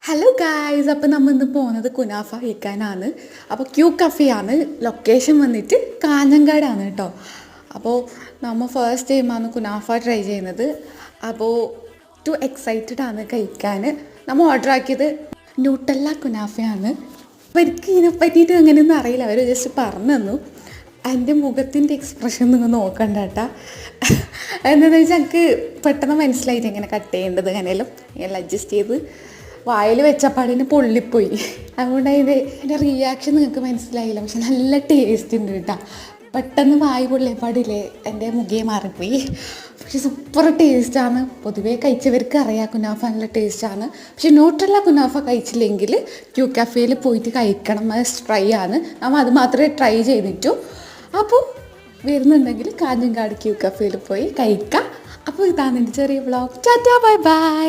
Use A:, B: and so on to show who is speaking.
A: Hello guys, അപ്പോൾ നമ്മൾ ഇന്ന് പോകുന്നത് കുനാഫ കഴിക്കാനാണ്. അപ്പോൾ ക്യൂ കഫേയാണ്. ലൊക്കേഷൻ വന്നിട്ട് കാഞ്ഞങ്ങാടാണ് കേട്ടോ. അപ്പോൾ നമ്മൾ ഫസ്റ്റ് ടൈമാണ് കുനാഫ ട്രൈ ചെയ്യുന്നത്. അപ്പോൾ എക്സൈറ്റഡ് ആണ് കഴിക്കാൻ. നമ്മൾ ഓർഡർ ആക്കിയത് ന്യൂട്ടല്ല കുനാഫയാണ്. അപ്പോൾ എനിക്ക് ഇതിനെ പറ്റിയിട്ട് അങ്ങനെയൊന്നും അറിയില്ല, അവർ ജസ്റ്റ് പറഞ്ഞു തന്നു. എൻ്റെ മുഖത്തിൻ്റെ എക്സ്പ്രഷൻ നിങ്ങൾ നോക്കണ്ട കേട്ടോ. എന്താണെന്ന് വെച്ചാൽ എനിക്ക് പെട്ടെന്ന് മനസ്സിലായിട്ട് എങ്ങനെ കട്ട് ചെയ്യേണ്ടത്, അങ്ങനെയെല്ലാം അഡ്ജസ്റ്റ് ചെയ്ത് വായിൽ വെച്ചപ്പാടിന് പൊള്ളിപ്പോയി. അതുകൊണ്ട് എൻ്റെ റിയാക്ഷൻ നിങ്ങൾക്ക് മനസ്സിലായില്ല, പക്ഷെ നല്ല ടേസ്റ്റ് ഉണ്ട് കേട്ടോ. പെട്ടെന്ന് വായു പൊള്ളിയപ്പാടില്ലേ എൻ്റെ മുഖേ മാറിപ്പോയി. പക്ഷെ സൂപ്പർ ടേസ്റ്റാണ്. പൊതുവേ കഴിച്ചവർക്ക് അറിയാം കുനാഫ നല്ല ടേസ്റ്റാണ്. പക്ഷെ ന്യൂട്രല്ല കുനാഫ കഴിച്ചില്ലെങ്കിൽ ക്യൂ കഫേയിൽ പോയിട്ട് കഴിക്കണം, മസ്റ്റ് ട്രൈ ആണ്. നമ്മൾ അത് മാത്രമേ ട്രൈ ചെയ്തിട്ടു. അപ്പോൾ വരുന്നുണ്ടെങ്കിൽ കാഞ്ഞങ്ങാട് ക്യൂ കഫേയിൽ പോയി കഴിക്കാം. അപ്പോൾ ഇതാണ് എൻ്റെ ചെറിയ വ്ളോഗ്. Tata, bye bye.